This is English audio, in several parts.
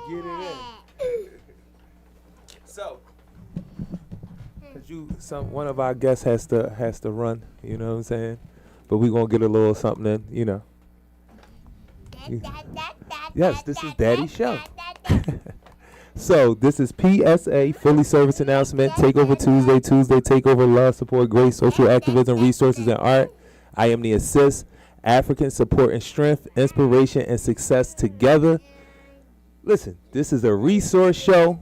Get it in. So, one of our guests has to run. You know what I'm saying? But we gonna get a little something in. You know. Yes, this is Daddy's show. So this is PSA, fully service announcement, Takeover Tuesday, Takeover Love, Support, Grace, Social Activism, Resources, and Art. I am the assist, African Support and Strength, Inspiration and Success Together. Listen, this is a resource show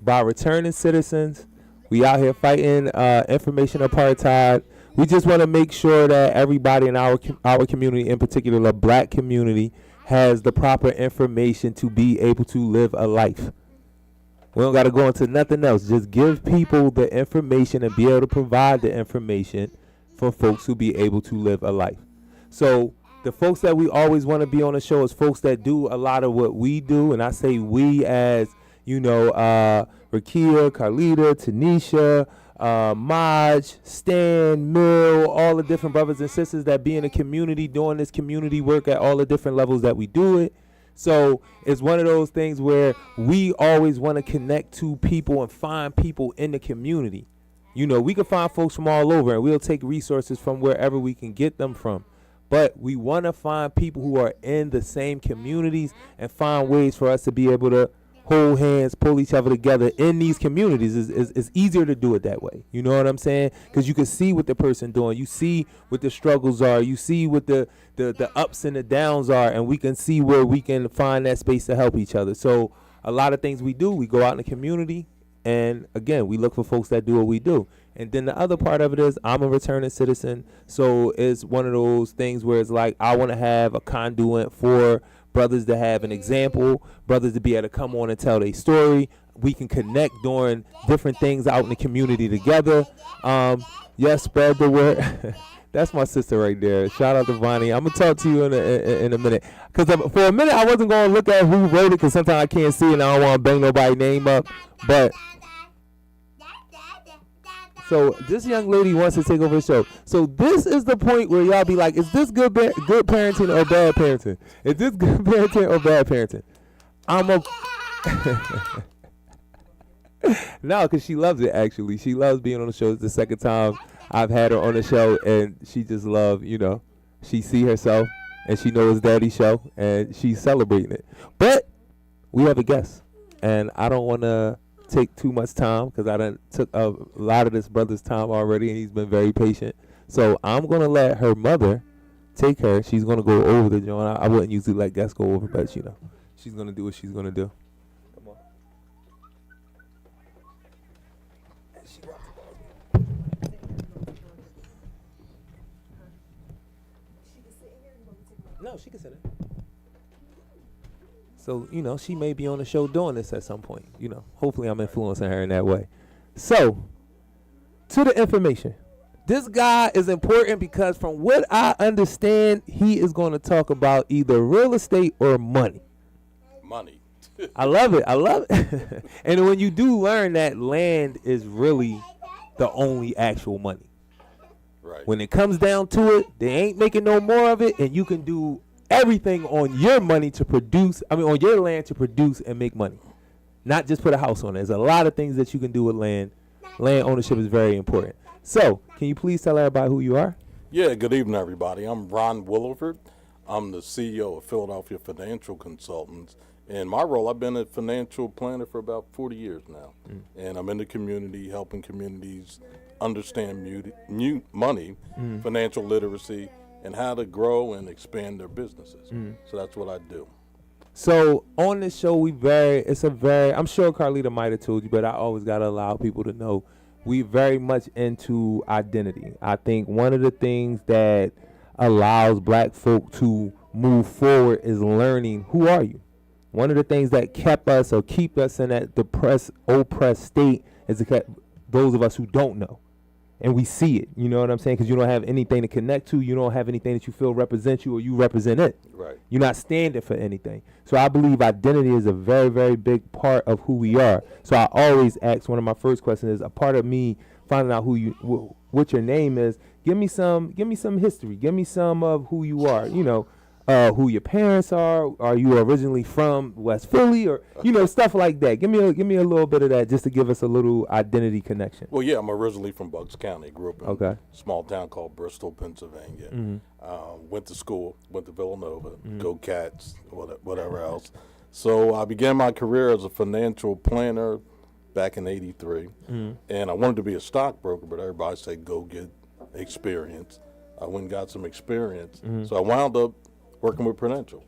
by returning citizens. We out here fighting information apartheid. We just want to make sure that everybody in our community, in particular the black community, has the proper information to be able to live a life. We don't got to go into nothing else. Just give people the information and be able to provide the information for folks who be able to live a life. So the folks that we always want to be on the show is folks that do a lot of what we do. And I say we as, you know, Rakia, Carlita, Tanisha, Maj, Stan, Mill, all the different brothers and sisters that be in the community doing this community work at all the different levels that we do it. So it's one of those things where we always want to connect to people and find people in the community. You know, we can find folks from all over and we'll take resources from wherever we can get them from. But we want to find people who are in the same communities and find ways for us to be able to hold hands, pull each other together in these communities. It's easier to do it that way. You know what I'm saying? Because you can see what the person doing. You see what the struggles are. You see what the ups and the downs are. And we can see where we can find that space to help each other. So a lot of things we do, we go out in the community. And, again, we look for folks that do what we do. And then the other part of it is I'm a returning citizen. So it's one of those things where it's like I want to have a conduit for brothers to have an example, brothers to be able to come on and tell their story. We can connect doing different things out in the community together. Yes, spread the word. That's my sister right there. Shout out to Vonnie. I'm going to talk to you in a minute. Because for a minute, I wasn't going to look at who wrote it because sometimes I can't see and I don't want to bang nobody's name up. But so this young lady wants to take over the show. So this is the point where y'all be like, is this good parenting or bad parenting? Is this good parenting or bad parenting? No, because she loves it, actually. She loves being on the show. It's the second time I've had her on the show, and she just loves, you know, she see herself, and she knows Daddy's show, and she's celebrating it. But we have a guest, and I don't want to take too much time because I done took a lot of this brother's time already, and he's been very patient. So I'm going to let her mother take her. She's going to go over the joint. I wouldn't usually let guests go over, but, you know, she's going to do what she's going to do. Come on. No, she can sit in. So, you know, she may be on the show doing this at some point. You know, hopefully I'm influencing her in that way. So, to the information. This guy is important because from what I understand, he is going to talk about either real estate or money. Money. I love it. I love it. And when you do learn that land is really the only actual money. Right. When it comes down to it, they ain't making no more of it, and you can do everything on your money to produce, on your land to produce and make money. Not just put a house on it. There's a lot of things that you can do with land. Land ownership is very important. So, can you please tell everybody who you are? Yeah, good evening, everybody. I'm Ron Williford. I'm the CEO of Philadelphia Financial Consultants. In my role, I've been a financial planner for about 40 years now. And I'm in the community helping communities understand money, financial literacy, and how to grow and expand their businesses. So that's what I do. So on this show, I'm sure Carlita might have told you, but I always got to allow people to know we very much into identity. I think one of the things that allows black folk to move forward is learning who are you. One of the things that kept us or keep us in that depressed, oppressed state is those of us who don't know. And we see it, you know what I'm saying? Because you don't have anything to connect to. You don't have anything that you feel represents you or you represent it. Right. You're not standing for anything. So I believe identity is a very, very big part of who we are. So I always ask, one of my first questions is, a part of me finding out what your name is, give me some history. Give me some of who you are. You know, who your parents are you originally from West Philly, or stuff like that. Give me a little bit of that just to give us a little identity connection. Well, yeah, I'm originally from Bucks County. Grew up in Okay. a small town called Bristol, Pennsylvania. Went to school, went to Villanova, go Cats, whatever else. So I began my career as a financial planner back in '83, and I wanted to be a stockbroker, but everybody said go get experience. I went and got some experience, so I wound up working with Prudential,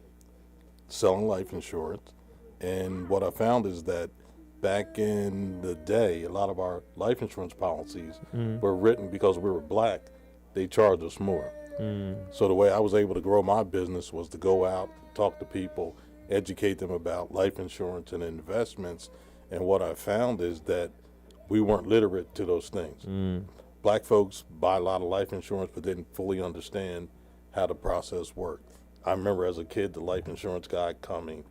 selling life insurance. And what I found is that back in the day, a lot of our life insurance policies were written because we were black. They charged us more. So the way I was able to grow my business was to go out, talk to people, educate them about life insurance and investments. And what I found is that we weren't literate to those things. Black folks buy a lot of life insurance but didn't fully understand how the process worked. I remember as a kid the life insurance guy coming,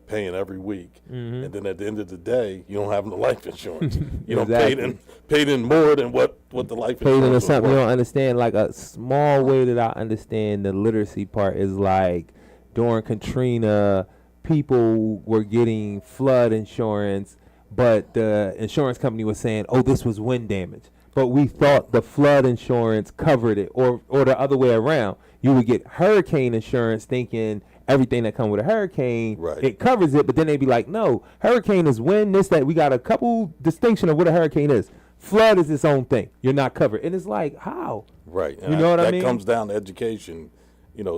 paying every week, and then at the end of the day, you don't have no life insurance. You don't paid in more than what the life Paid insurance into was something you worth. don't understand. Like a small way that I understand the literacy part is like during Katrina, people were getting flood insurance, but the insurance company was saying, "Oh, this was wind damage." But we thought the flood insurance covered it, or the other way around. You would get hurricane insurance thinking everything that comes with a hurricane, Right. it covers it, but then they'd be like, no, hurricane is wind, this, that. We got a couple distinction of what a hurricane is. Flood is its own thing. You're not covered. And it's like, how? Right. You know what I mean? That comes down to education.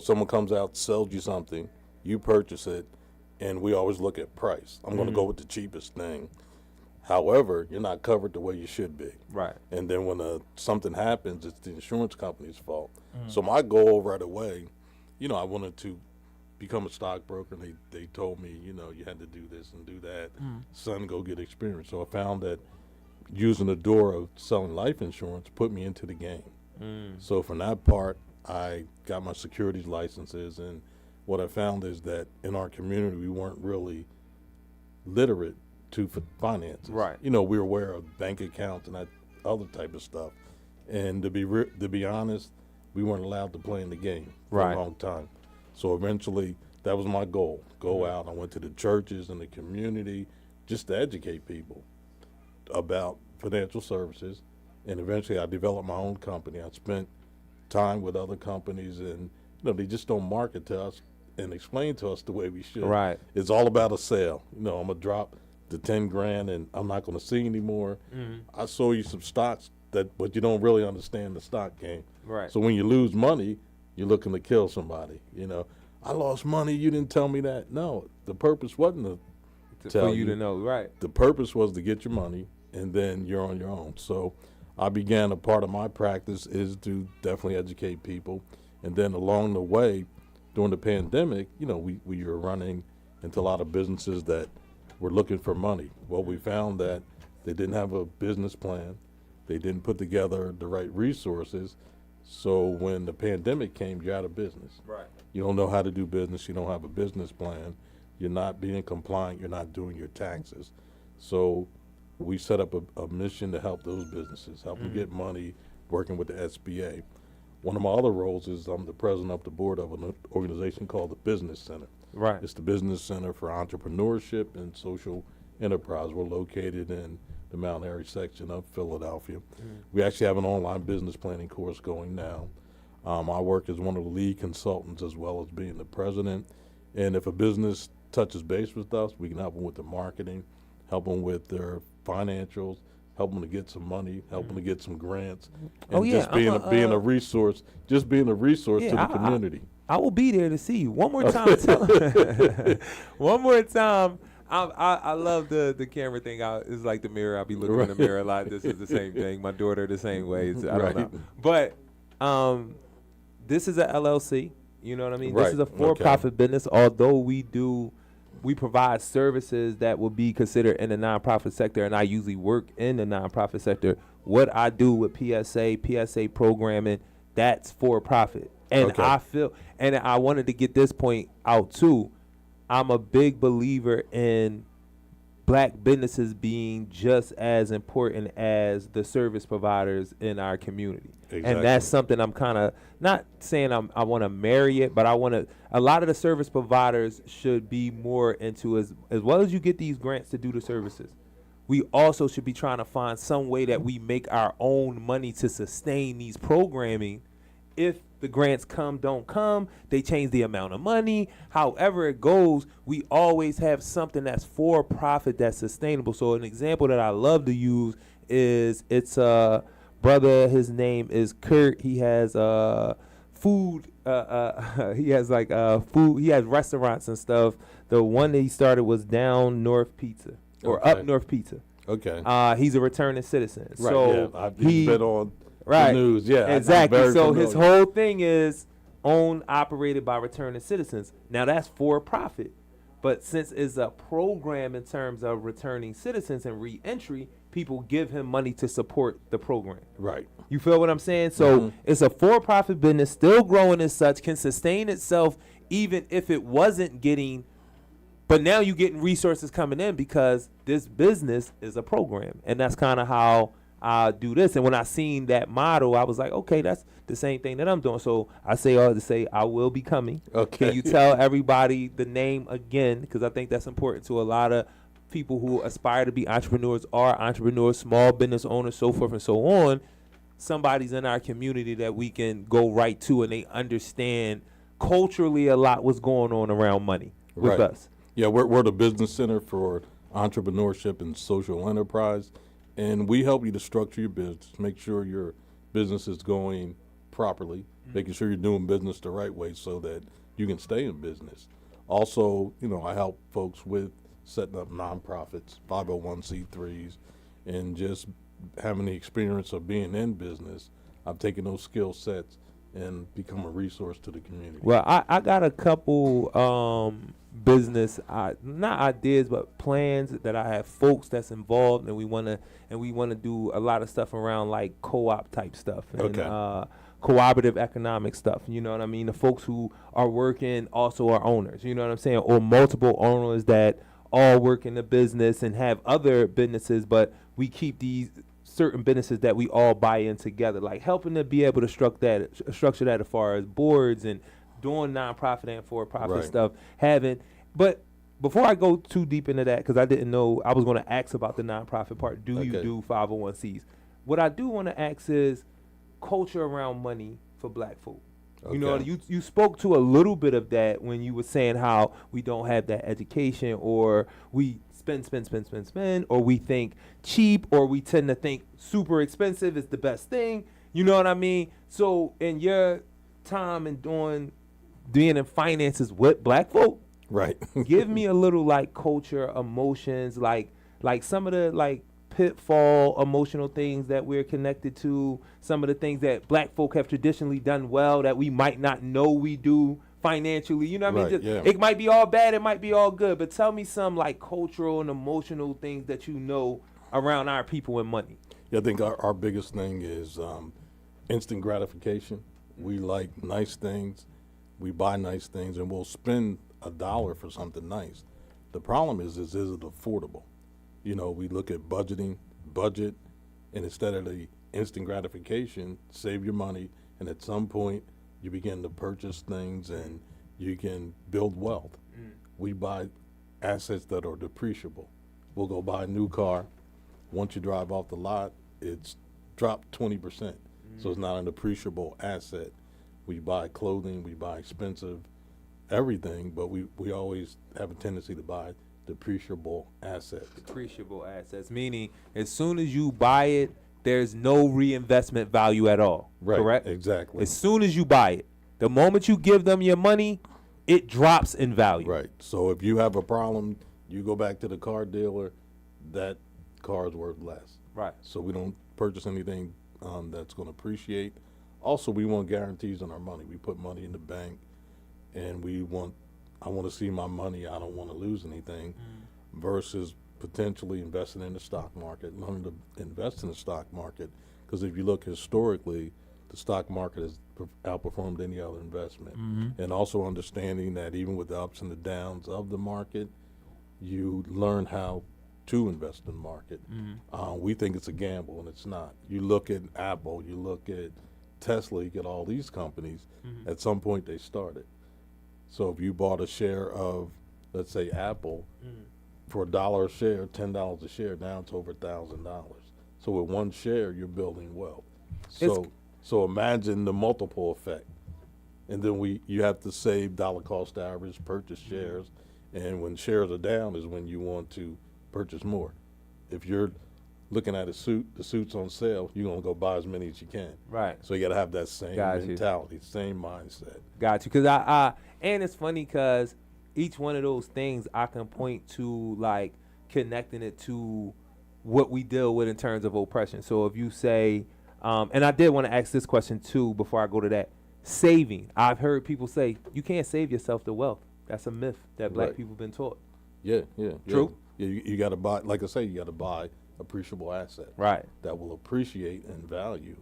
Someone comes out, sells you something, you purchase it, and we always look at price. I'm going to go with the cheapest thing. However, you're not covered the way you should be. Right. And then when something happens, it's the insurance company's fault. So my goal right away, I wanted to become a stockbroker, and they told me, you had to do this and do that. Son, go get experience. So I found that using the door of selling life insurance put me into the game. So from that part, I got my securities licenses, and what I found is that in our community, we weren't really literate to finances. Right. We were aware of bank accounts and that other type of stuff. And to be honest, we weren't allowed to play in the game for Right. a long time. So eventually, that was my goal. Go out. I went to the churches and the community just to educate people about financial services. And eventually, I developed my own company. I spent time with other companies, and they just don't market to us and explain to us the way we should. Right. It's all about a sale. I'm gonna drop the 10 grand, and I'm not gonna see anymore. I sold you some stocks but you don't really understand the stock game. Right. So when you lose money, you're looking to kill somebody. I lost money. You didn't tell me that. No, the purpose wasn't to tell for you to know, right. The purpose was to get your money, and then you're on your own. So I began, a part of my practice is to definitely educate people. And then along the way, during the pandemic, we were running into a lot of businesses that were looking for money. Well, we found that they didn't have a business plan. They didn't put together the right resources. So when the pandemic came, you're out of business. Right. You don't know how to do business. You don't have a business plan. You're not being compliant. You're not doing your taxes. So we set up a mission to help those businesses, help them get money, working with the SBA. One of my other roles is I'm the president of the board of an organization called the Business Center. Right. It's the Business Center for Entrepreneurship and Social Enterprise. We're located in the Mount Airy section of Philadelphia. We actually have an online business planning course going now. I work as one of the lead consultants as well as being the president. And if a business touches base with us, we can help them with the marketing, help them with their financials, help them to get some money, help them to get some grants, and just being a resource, to the community. I will be there to see you. One more time. One more time. I love the camera thing. It's like the mirror. I'll be looking in the mirror a lot. This is the same thing. My daughter the same way. I don't know. But this is a LLC. You know what I mean? Right. This is a for-profit business. Although we provide services that will be considered in the nonprofit sector, and I usually work in the nonprofit sector. What I do with PSA programming, that's for profit. And I feel, and I wanted to get this point out too. I'm a big believer in black businesses being just as important as the service providers in our community. Exactly. And that's something I'm kind of not saying I want to marry it, but I want to. A lot of the service providers should be more into as well as you get these grants to do the services. We also should be trying to find some way that we make our own money to sustain these programming. If the grants don't come, they change the amount of money. However it goes, we always have something that's for profit, that's sustainable. So an example that I love to use is it's a brother. His name is Kurt. He has food. He has like food. He has restaurants and stuff. The one that he started was Down North Pizza or Up North Pizza. Okay. He's a returning citizen. Right. So he's been on right. the news. Yeah. Exactly. So familiar. his whole thing is owned, operated by returning citizens. Now that's for profit. But since it's a program in terms of returning citizens and re-entry, people give him money to support the program. Right. You feel what I'm saying? So it's a for-profit business, still growing as such, can sustain itself even if it wasn't getting. But now you're getting resources coming in because this business is a program. And that's kind of how I do this. And when I seen that model, I was like, okay, that's the same thing that I'm doing. So I say all to say I will be coming. Okay. Can you tell everybody the name again? Because I think that's important to a lot of people who aspire to be entrepreneurs, are entrepreneurs, small business owners, so forth and so on. Somebody's in our community that we can go right to, and they understand culturally a lot what's going on around money with us. Yeah, we're the business center for entrepreneurship and social enterprise, and we help you to structure your business, make sure your business is going properly, making sure you're doing business the right way so that you can stay in business. Also, I help folks with setting up nonprofits, 501c3s, and just having the experience of being in business. I've taken those skill sets and become a resource to the community. Well, I got a couple business not ideas but plans that I have folks that's involved, and we want to do a lot of stuff around like co-op type stuff and cooperative economic stuff. You know what I mean? The folks who are working also are owners. You know what I'm saying? Or multiple owners that all work in the business and have other businesses, but we keep these certain businesses that we all buy in together, like helping to be able to structure that as far as boards and doing nonprofit and for-profit stuff. But before I go too deep into that, because I didn't know, I was going to ask about the nonprofit part. Do you do 501cs? What I do want to ask is culture around money for black folk. You know, you spoke to a little bit of that when you were saying how we don't have that education, or we spend, or we think cheap, or we tend to think super expensive is the best thing. You know what I mean? So in your time and being in finances with black folk, right? Give me a little like culture, emotions, like some of the like pitfall emotional things that we're connected to, some of the things that black folk have traditionally done well that we might not know we do financially. You know what I mean? It might be all bad, it might be all good, but tell me some like cultural and emotional things that you know around our people and money. Yeah, I think our biggest thing is instant gratification. We like nice things, we buy nice things, and we'll spend $1 for something nice. The problem is it affordable? We look at budget, and instead of the instant gratification, save your money, and at some point you begin to purchase things and you can build wealth. We buy assets that are depreciable. We'll go buy a new car. Once you drive off the lot, it's dropped 20%. So it's not an depreciable asset. We buy clothing, we buy expensive everything, but we always have a tendency to buy depreciable assets. Depreciable assets, meaning as soon as you buy it, there's no reinvestment value at all. Right, correct? Exactly. As soon as you buy it, the moment you give them your money, it drops in value. Right. So if you have a problem, you go back to the car dealer, that car is worth less. Right. So we don't purchase anything that's going to appreciate. Also, we want guarantees on our money. We put money in the bank, and I want to see my money. I don't want to lose anything, versus potentially investing in the stock market, learning to invest in the stock market. Because if you look historically, the stock market has outperformed any other investment. And also understanding that even with the ups and the downs of the market, you learn how to invest in the market. We think it's a gamble, and it's not. You look at Apple, you look at Tesla, you get all these companies. At some point, they started. So if you bought a share of, let's say, Apple for $1 a share, $10 a share, now it's over $1,000. So with one share, you're building wealth. So imagine the multiple effect. And then you have to save dollar cost average, purchase shares, and when shares are down is when you want to purchase more. If you're looking at the suit's on sale, you're gonna go buy as many as you can. Right. So you gotta have that same mentality, same mindset. Got you. Cause I and it's funny cause each one of those things I can point to, like connecting it to what we deal with in terms of oppression. So if you say, and I did want to ask this question too before I go to that. Saving. I've heard people say you can't save yourself the wealth. That's a myth that black people been taught. Yeah. True. Yeah, you got to buy, like I say, you got to buy appreciable assets. Right. That will appreciate in value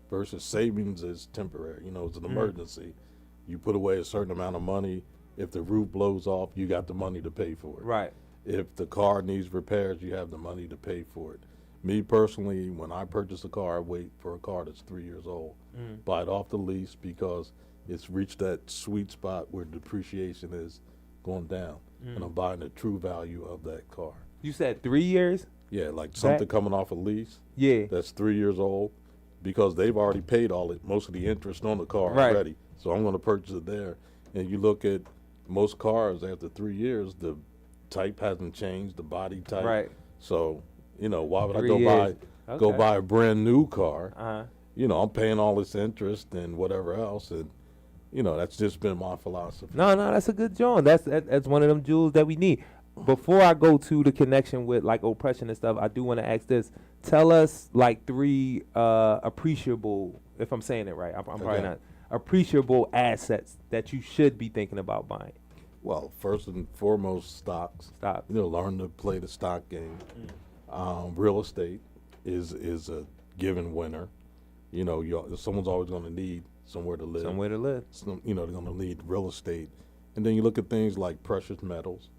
versus savings is temporary. You know, it's an emergency. You put away a certain amount of money. If the roof blows off, you got the money to pay for it. Right. If the car needs repairs, you have the money to pay for it. Me personally, when I purchase a car, I wait for a car that's 3 years old. Buy it off the lease because it's reached that sweet spot where depreciation is going down. And I'm buying the true value of that car. You said 3 years? Yeah, like something coming off a lease. Yeah. That's 3 years old because they've already paid most of the interest on the car already. So I'm going to purchase it there. And you look at most cars after 3 years, the type hasn't changed, the body type. Right. So, you know, why would 3 I years. go buy a brand new car? Uh-huh. You know, I'm paying all this interest and whatever else, and you know, that's just been my philosophy. No, that's a good joint. That's one of them jewels that we need. Before I go to the connection with like oppression and stuff, I do want to ask this. Tell us like 3 appreciable, if I'm saying it right, I'm probably not, appreciable assets that you should be thinking about buying. Well, first and foremost, stocks. Stop. You know, learn to play the stock game. Real estate is a given winner. You know, someone's always going to need somewhere to live. Somewhere to live. You know, they're going to need real estate. And then you look at things like precious metals,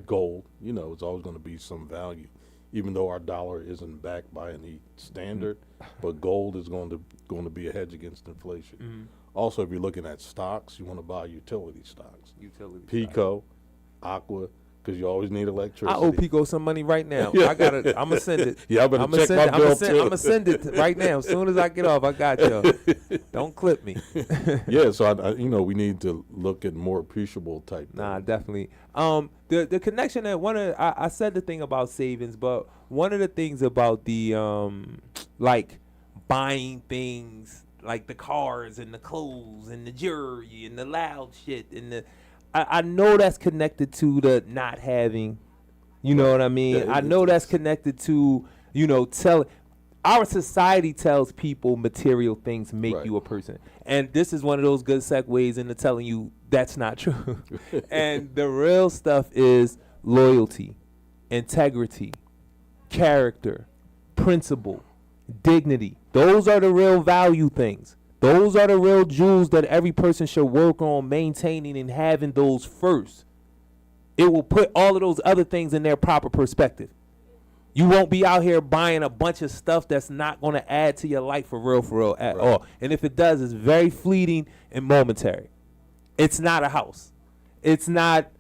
gold. You know, it's always going to be some value, even though our dollar isn't backed by any standard. But gold is going to be a hedge against inflation. Also, if you're looking at stocks, you want to buy utility stocks. Pico, Aqua, because you always need electricity. I owe Pico some money right now. I'm gonna send it. Yeah, I better check my bill too. I'm gonna send it right now. As soon as I get off, I got y'all. Don't clip me. Yeah, so I you know, we need to look at more appreciable type. Nah, definitely. The connection that I said the thing about savings, but one of the things about the like buying things like the cars and the clothes and the jewelry and the loud shit and the I know that's connected to the not having, you know what I mean? Yeah, I know that's connected to, you know, our society tells people material things make you a person. And this is one of those good segues into telling you that's not true. And the real stuff is loyalty, integrity, character, principle, dignity. Those are the real value things. Those are the real jewels that every person should work on maintaining and having those first. It will put all of those other things in their proper perspective. You won't be out here buying a bunch of stuff that's not going to add to your life for real at all. And if it does, it's very fleeting and momentary. It's not a house. It's not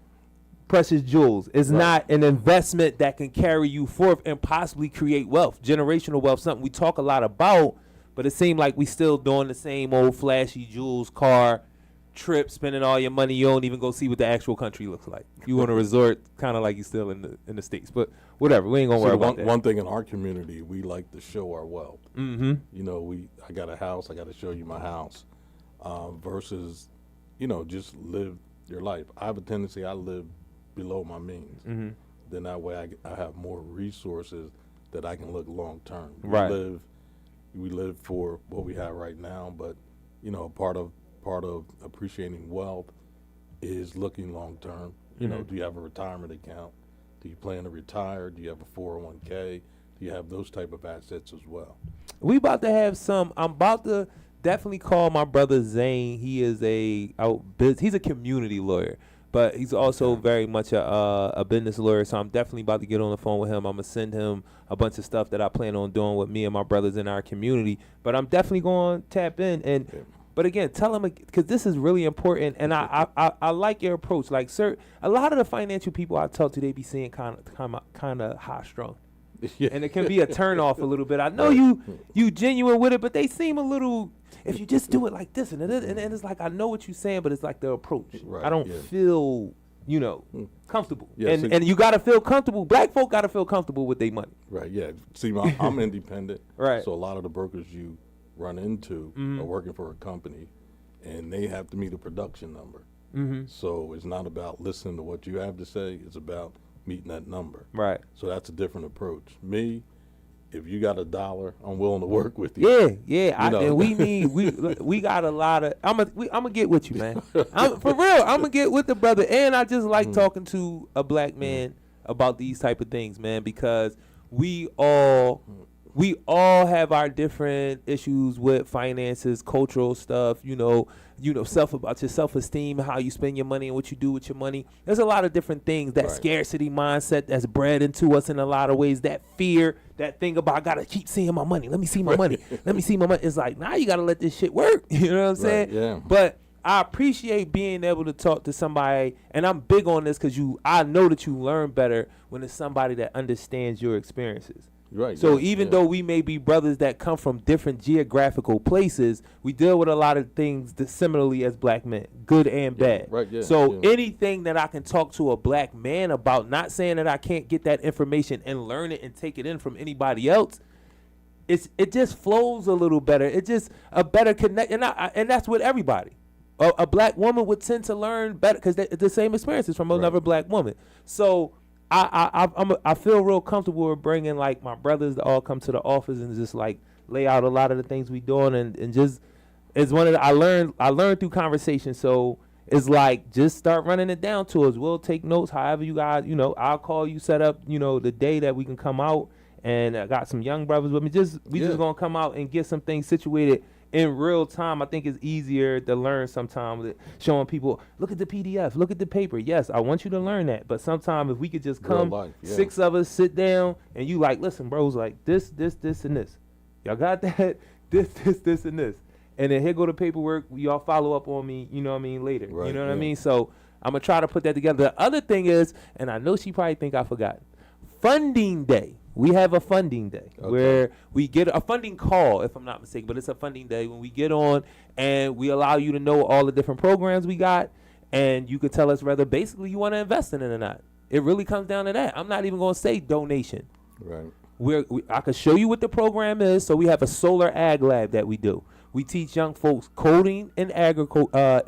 precious jewels. It's not an investment that can carry you forth and possibly create wealth, generational wealth, something we talk a lot about. But it seemed like we still doing the same old flashy jewels, car, trip, spending all your money. You don't even go see what the actual country looks like. You want to resort kind of like you're still in the States. But whatever, we ain't going to worry about that. One thing in our community, we like to show our wealth. You know, I got a house, I got to show you my house versus, you know, just live your life. I have a tendency, I live below my means. Then that way I have more resources that I can look long term. We live for what we have right now, but you know, part of appreciating wealth is looking long term. You know, do you have a retirement account? Do you plan to retire? Do you have a 401k? Do you have those type of assets as well? We about to have some. I'm about to definitely call my brother Zane. He is he's a community lawyer, but he's also very much a business lawyer. So I'm definitely about to get on the phone with him. I'm gonna send him a bunch of stuff that I plan on doing with me and my brothers in our community. But I'm definitely going to tap in and. Yeah. But again, tell them, because this is really important, and I like your approach. Like, sir, a lot of the financial people I talk to, they be seeing kind of high strung, and it can be a turn off a little bit. I know you genuine with it, but they seem a little. If you just do it like this, and it's like I know what you're saying, but it's like the approach. Right, I don't feel comfortable, Yeah, and you gotta feel comfortable. Black folk gotta feel comfortable with their money. Right. Yeah. See, I'm independent. Right. So a lot of the brokers you run into are working for a company, and they have to meet a production number. So it's not about listening to what you have to say. It's about meeting that number. Right. So that's a different approach. Me, if you got $1, I'm willing to work with you. Yeah. And we got a lot of. I'm gonna get with you, man. For real, I'm gonna get with the brother. And I just like talking to a black man about these type of things, man, because we all have our different issues with finances, cultural stuff, about your self-esteem, how you spend your money and what you do with your money. There's a lot of different things, that scarcity mindset that's bred into us in a lot of ways, that fear, that thing about I got to keep seeing my money. Let me see my money. Let me see my money. It's like, now you got to let this shit work. You know what I'm saying? Yeah. But I appreciate being able to talk to somebody, and I'm big on this because I know that you learn better when it's somebody that understands your experiences. Right. So even though we may be brothers that come from different geographical places, we deal with a lot of things similarly as black men, good and bad. Right. Yeah. So anything that I can talk to a black man about, not saying that I can't get that information and learn it and take it in from anybody else, it just flows a little better. It's just a better connect, and that's with everybody. A black woman would tend to learn better because they're the same experiences from another black woman. So I feel real comfortable with bringing like my brothers to all come to the office and just like lay out a lot of the things we doing and just it's one of the, I learned through conversation. So it's like just start running it down to us. We'll take notes. However you guys, I'll call you, set up, the day that we can come out. And I got some young brothers with me. We just gonna come out and get some things situated in real time. I think it's easier to learn sometimes, showing people, look at the PDF, look at the paper. Yes, I want you to learn that. But sometimes if we could just come, six of us sit down, and you like, listen, bros, like this, and this. Y'all got that? This, and this. And then here go the paperwork. Y'all follow up on me, later. Right, you know what I mean? So I'm going to try to put that together. The other thing is, and I know she probably think I forgot, funding day. We have a funding day where we get a funding call, if I'm not mistaken, but it's a funding day when we get on and we allow you to know all the different programs we got, and you could tell us whether basically you want to invest in it or not. It really comes down to that. I'm not even going to say donation. Right. I could show you what the program is. So we have a solar ag lab that we do. We teach young folks coding and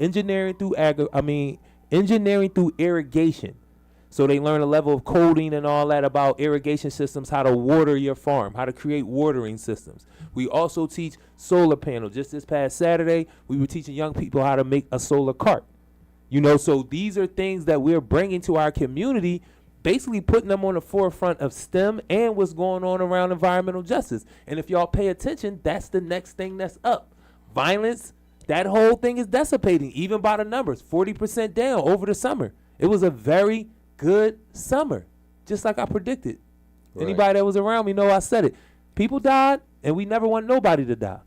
engineering through irrigation. So they learn a level of coding and all that about irrigation systems, how to water your farm, how to create watering systems. We also teach solar panels. Just this past Saturday, we were teaching young people how to make a solar cart. So these are things that we're bringing to our community, basically putting them on the forefront of STEM and what's going on around environmental justice. And if y'all pay attention, that's the next thing that's up. Violence, that whole thing is dissipating, even by the numbers, 40% down over the summer. It was a very good summer, just like I predicted. Right. Anybody that was around me know I said it. People died, and we never want nobody to die.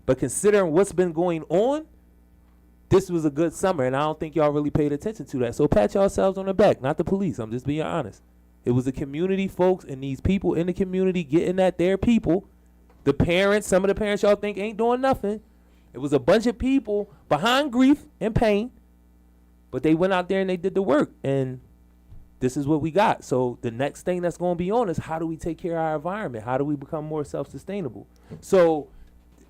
But considering what's been going on, this was a good summer, and I don't think y'all really paid attention to that. So pat yourselves on the back, not the police. I'm just being honest. It was the community folks and these people in the community getting at their people. The parents, some of the parents y'all think ain't doing nothing. It was a bunch of people behind grief and pain, but they went out there and they did the work, and this is what we got. So the next thing that's going to be on is how do we take care of our environment? How do we become more self-sustainable? So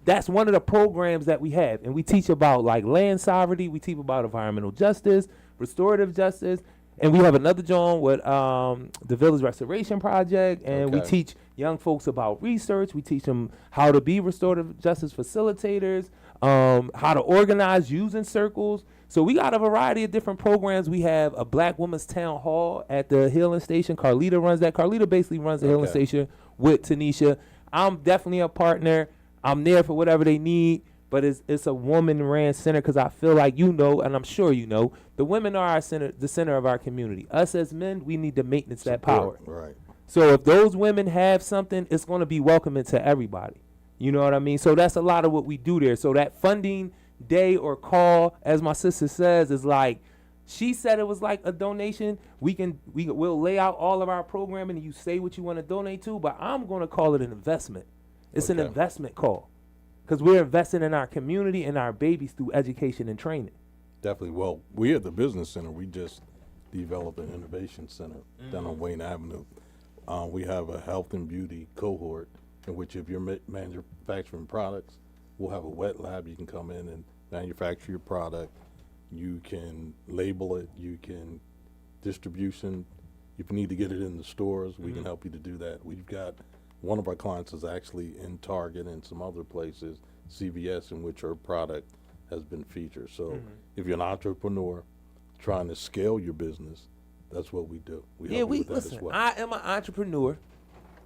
that's one of the programs that we have. And we teach about like land sovereignty. We teach about environmental justice, restorative justice. And we have another joint with the Village Restoration Project. And we teach young folks about research. We teach them how to be restorative justice facilitators, how to organize using circles. So we got a variety of different programs. We have a Black Women's Town Hall at the Healing Station. Carlita runs that. Carlita basically runs the Healing Station with Tanisha. I'm definitely a partner. I'm there for whatever they need. but it's a woman-ran center because I feel like you know, and I'm sure you know, the women are our center, the center of our community. Us as men, we need to maintenance that power. Right. So if those women have something, it's going to be welcoming to everybody. You know what I mean? So that's a lot of what we do there. So that funding day or call, as my sister says, is like, she said it was like a donation. We'll lay out all of our programming and you say what you want to donate to, but I'm going to call it an investment. It's an investment call because we're investing in our community and our babies through education and training. Definitely. Well, we at the Business Center, we just developed an innovation center down on Wayne Avenue. We have a health and beauty cohort in which if you're manufacturing products, we'll have a wet lab. You can come in and manufacture your product. You can label it. You can distribution. If you need to get it in the stores, we can help you to do that. We've got one of our clients is actually in Target and some other places, CVS, in which our product has been featured. So if you're an entrepreneur trying to scale your business, that's what we do. We help you with that listen, as well. I am an entrepreneur,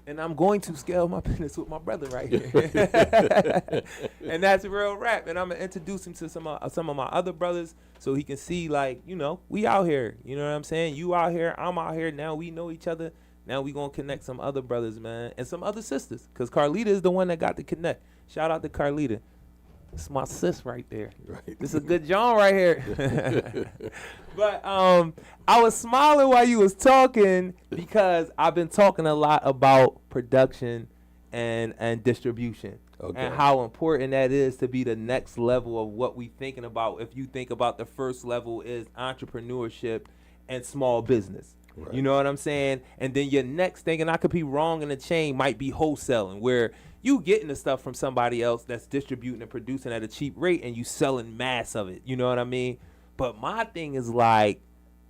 and I'm going to scale my business with my brother right here. And that's real rap. And I'm going to introduce him to some of my other brothers so he can see, like, you know, we out here. You know what I'm saying? You out here, I'm out here. Now we know each other. Now we going to connect some other brothers, man, and some other sisters. Because Carlita is the one that got to connect. Shout out to Carlita. It's my sis right there. Right. This is a good John right here. But I was smiling while you was talking because I've been talking a lot about production and distribution and how important that is to be the next level of what we thinking about. If you think about the first level is entrepreneurship and small business. Right. You know what I'm saying? And then your next thing, and I could be wrong in the chain, might be wholesaling, where you getting the stuff from somebody else that's distributing and producing at a cheap rate and you selling mass of it. You know what I mean? But my thing is like,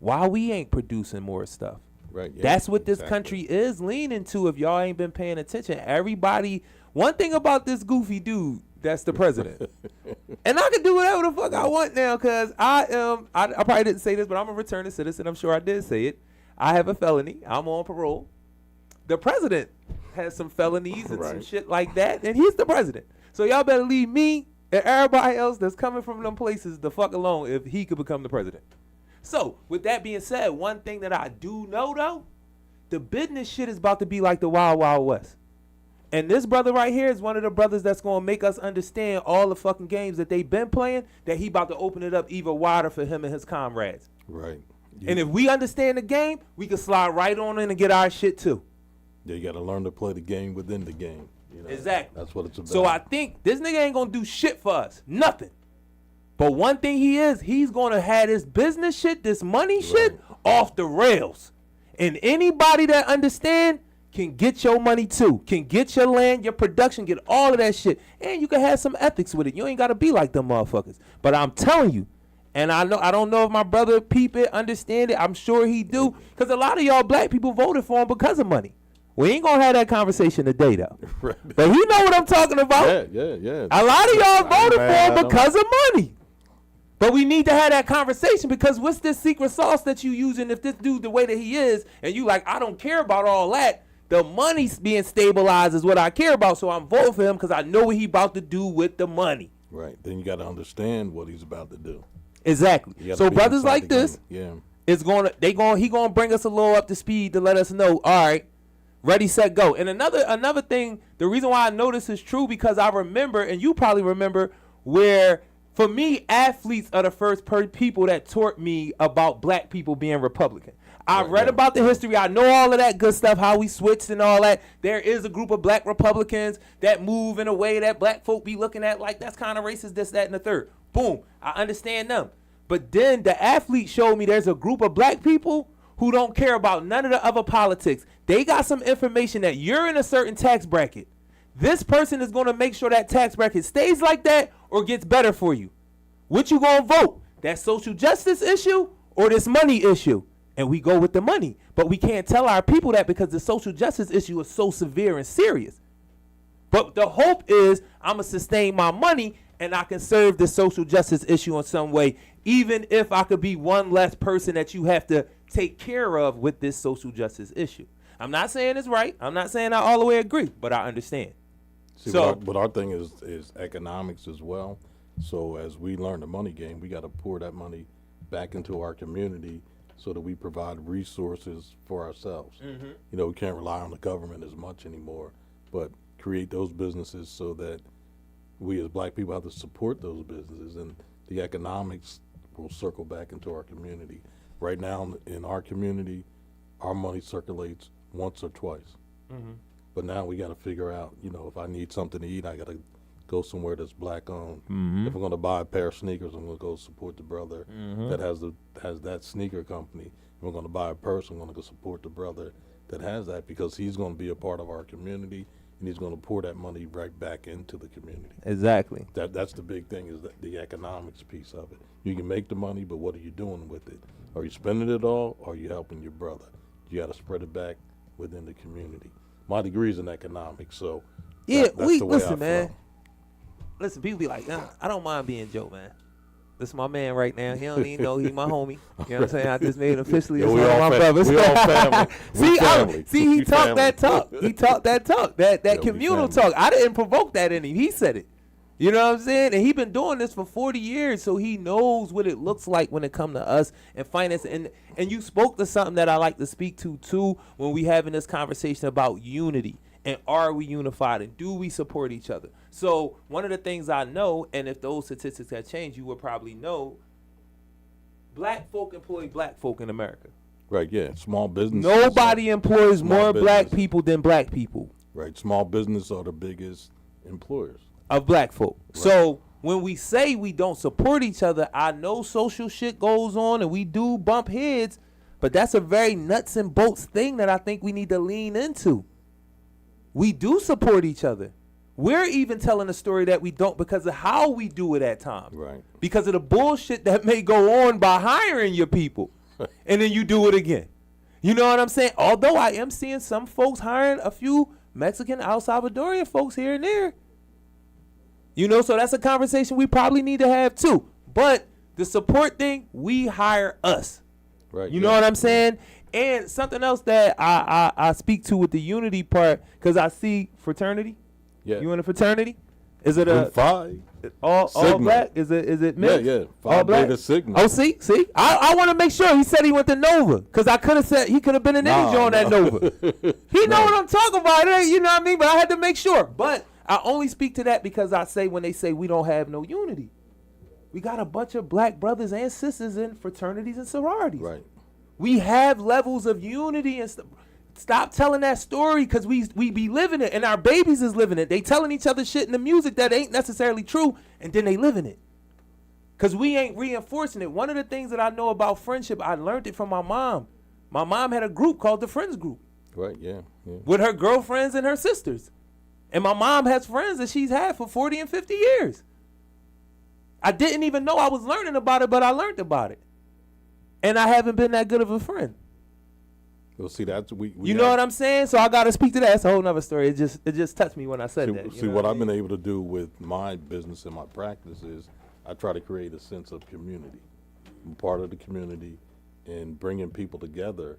why we ain't producing more stuff? Right. Yeah, that's what this country is leaning to if y'all ain't been paying attention. Everybody, one thing about this goofy dude, that's the president. And I can do whatever the fuck I want now because I probably didn't say this, but I'm a returning citizen. I'm sure I did say it. I have a felony. I'm on parole. The president has some felonies and some shit like that, and he's the president. So y'all better leave me and everybody else that's coming from them places the fuck alone if he could become the president. So with that being said, one thing that I do know though, the business shit is about to be like the Wild Wild West. And this brother right here is one of the brothers that's going to make us understand all the fucking games that they've been playing, that he about to open it up even wider for him and his comrades. Right. And if we understand the game, we can slide right on in and get our shit too. Yeah, you got to learn to play the game within the game. You know? Exactly. That's what it's about. So I think this nigga ain't going to do shit for us. Nothing. But one thing he's going to have this business shit, this money shit off the rails. And anybody that understand can get your money too, can get your land, your production, get all of that shit. And you can have some ethics with it. You ain't got to be like them motherfuckers. But I'm telling you, and I don't know if my brother peep it, understand it. I'm sure he do. Because a lot of y'all black people voted for him because of money. We ain't going to have that conversation today, though. Right. But he know what I'm talking about. Yeah. A lot of y'all voted for him because of money. But we need to have that conversation because what's this secret sauce that you using if this dude the way that he is and you like, I don't care about all that. The money's being stabilized is what I care about. So I'm voting for him because I know what he about to do with the money. Right. Then you got to understand what he's about to do. Exactly. So brothers like this, he gonna bring us a little up to speed to let us know, all right, ready, set, go. And another thing, the reason why I know this is true because I remember, and you probably remember, where for me, athletes are the first people that taught me about black people being Republican. I read about the history. I know all of that good stuff, how we switched and all that. There is a group of black Republicans that move in a way that black folk be looking at like that's kind of racist, this, that, and the third. Boom. I understand them. But then the athlete showed me there's a group of black people who don't care about none of the other politics. They got some information that you're in a certain tax bracket. This person is going to make sure that tax bracket stays like that or gets better for you. What you going to vote? That social justice issue or this money issue? And we go with the money. But we can't tell our people that because the social justice issue is so severe and serious. But the hope is I'm going to sustain my money and I can serve the social justice issue in some way, even if I could be one less person that you have to take care of with this social justice issue. I'm not saying it's right. I'm not saying I all the way agree, but I understand. See, So but our thing is economics as well. So as we learn the money game, we got to pour that money back into our community so that we provide resources for ourselves. You know, we can't rely on the government as much anymore, but create those businesses so that we as black people have to support those businesses, and the economics will circle back into our community. Right now in our community, our money circulates once or twice. But now we got to figure out, you know, if I need something to eat, I got to go somewhere that's black owned. If I'm going to buy a pair of sneakers, I'm going to go support the brother that has that sneaker company. If I'm going to buy a purse, I'm going to go support the brother that has that, because he's going to be a part of our community, and he's going to pour that money right back into the community. exactly. That's the big thing, is that the economics piece of it. You can make the money, but what are you doing with it? Are you spending it all, or are you helping your brother? You got to spread it back within the community. My degree is in economics, so Yeah, that's the way listen, I man. flow. Listen, people be like, I don't mind being Joe, man. This is my man right now. He don't even know he my homie. You know what I'm saying? I just made it officially. Yeah, It's we one of all my fam- brothers. we all family. We family. He We talked family. that talk. He talked that talk. That Yeah, we communal family. talk. I didn't provoke that in him. He said it. You know what I'm saying? And he been doing this for 40 years, so he knows what it looks like when it come to us and finance. And you spoke to something that I like to speak to too when we having this conversation about unity. And are we unified, and do we support each other? So one of the things I know, and if those statistics have changed, you would probably know, black folk employ black folk in America. Right, yeah. Small business. Nobody employs Small more black business. people than black people Right, small business are the biggest employers. of black folk. So when we say we don't support each other, I know social shit goes on and we do bump heads, but that's a very nuts and bolts thing that I think we need to lean into. We do support each other. We're even telling a story that we don't because of how we do it at times. Right. Because of the bullshit that may go on by hiring your people. And then you do it again. You know what I'm saying? Although I am seeing some folks hiring a few Mexican, El Salvadorian folks here and there. You know, so that's a conversation we probably need to have too. But the support thing, we hire us. Right. You know what I'm saying? And something else that I speak to with the unity part, because I see fraternity. Yeah. You in a fraternity? Is it Group a 5. all Sigma. black? Is it mixed? Yeah. All Phi black? Beta Sigma. Oh, see, I want to make sure. He said he went to Nova, because I could have said he could have been in any joint at Nova. He know what I'm talking about. It ain't, you know what I mean? But I had to make sure. But I only speak to that because I say when they say we don't have no unity, we got a bunch of black brothers and sisters in fraternities and sororities. Right. We have levels of unity and stuff. Stop telling that story, because we be living it, and our babies is living it. They telling each other shit in the music that ain't necessarily true, and then they living it. Because we ain't reinforcing it. One of the things that I know about friendship, I learned it from my mom. My mom had a group called the Friends Group Right, yeah. with her girlfriends and her sisters. And my mom has friends that she's had for 40 and 50 years. I didn't even know I was learning about it, but I learned about it. And I haven't been that good of a friend. Well, see, that's we You know what I'm saying? So I got to speak to that. That's a whole nother story. It just touched me when I said that. See, what I've been able to do with my business and my practice is I try to create a sense of community. I'm part of the community and bringing people together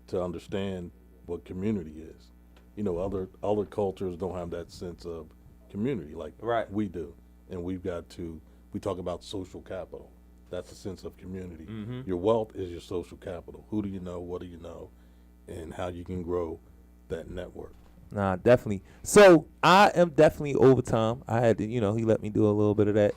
to understand what community is. You know, other cultures don't have that sense of community like we do. And we talk about social capital. That's a sense of community. Your wealth is your social capital. Who do you know? What do you know? And how you can grow that network. Nah, definitely. So I am definitely overtime. I had to, he let me do a little bit of that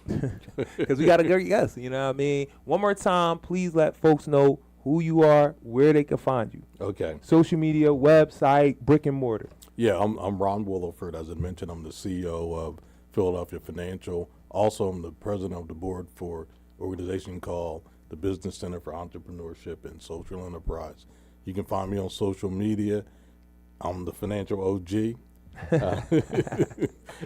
because we got a great guest. You know what I mean? One more time, please let folks know who you are, where they can find you. Okay. Social media, website, brick and mortar. Yeah, I'm Ron Willowford. As I mentioned, I'm the CEO of Philadelphia Financial. Also, I'm the president of the board for an organization called the Business Center for Entrepreneurship and Social Enterprise. You can find me on social media. I'm the financial OG.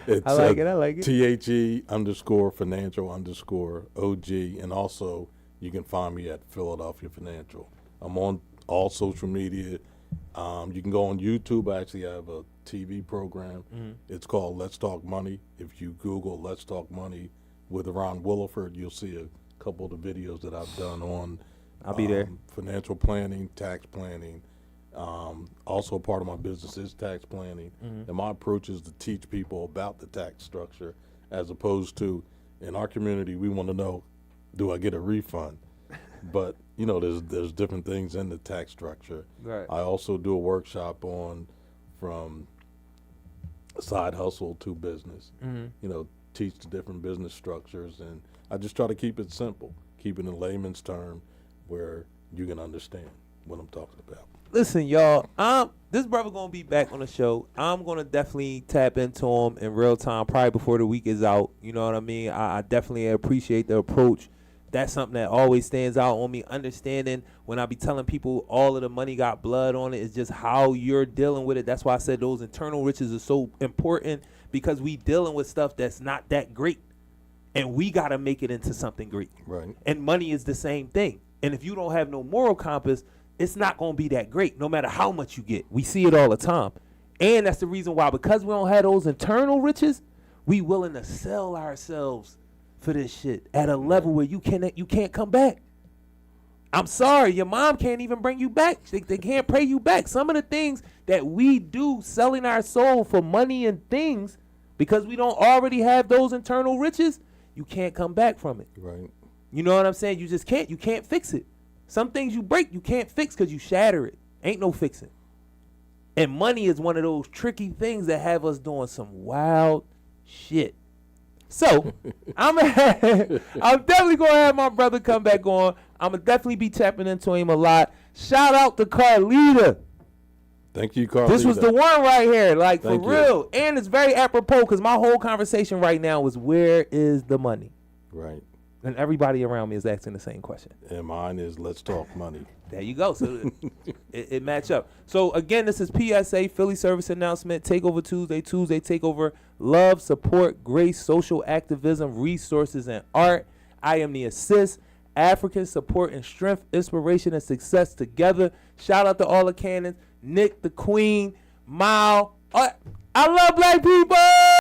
It's, I like it. THE_financial_OG. And also, you can find me at Philadelphia Financial. I'm on all social media. You can go on YouTube. I actually have a TV program. It's called Let's Talk Money. If you Google Let's Talk Money with Ron Willowford, you'll see a couple of the videos that I've done on I'll be there. Financial planning, tax planning, Also, part of my business is tax planning, and my approach is to teach people about the tax structure, as opposed to, in our community, we want to know, do I get a refund? But you know, there's different things in the tax structure. Right. I also do a workshop on from side hustle to business. You know, teach the different business structures, and I just try to keep it simple, keep it in layman's term, where you can understand what I'm talking about. Listen, y'all, this brother gonna be back on the show. I'm gonna definitely tap into him in real time, probably before the week is out. You know what I mean? I definitely appreciate the approach. That's something that always stands out on me. Understanding when I be telling people all of the money got blood on it, is just how you're dealing with it. That's why I said those internal riches are so important, because we dealing with stuff that's not that great, and we gotta make it into something great. Right. And money is the same thing. And if you don't have no moral compass, it's not going to be that great, no matter how much you get. We see it all the time. And that's the reason why, because we don't have those internal riches, we willing to sell ourselves for this shit at a level where you can't come back. I'm sorry, your mom can't even bring you back. They can't pay you back. Some of the things that we do, selling our soul for money and things, because we don't already have those internal riches, you can't come back from it. Right. You know what I'm saying? You just can't. You can't fix it. Some things you break, you can't fix because you shatter it. Ain't no fixing. And money is one of those tricky things that have us doing some wild shit. So, I'm definitely going to have my brother come back on. I'm going to definitely be tapping into him a lot. Shout out to Carlita. Thank you, Carlita. This was the one right here, like, Thank for you. real. And it's very apropos, because my whole conversation right now is, where is the money? Right. And everybody around me is asking the same question. And mine is, let's talk money. There you go. So it match up. So again, this is PSA, Philly Service Announcement, Takeover Tuesday, Takeover Love, Support, Grace, Social Activism, Resources, and Art. I am the assist, African Support and Strength, Inspiration and Success Together. Shout out to all the cannons, Nick, the Queen, Mile. I love black people.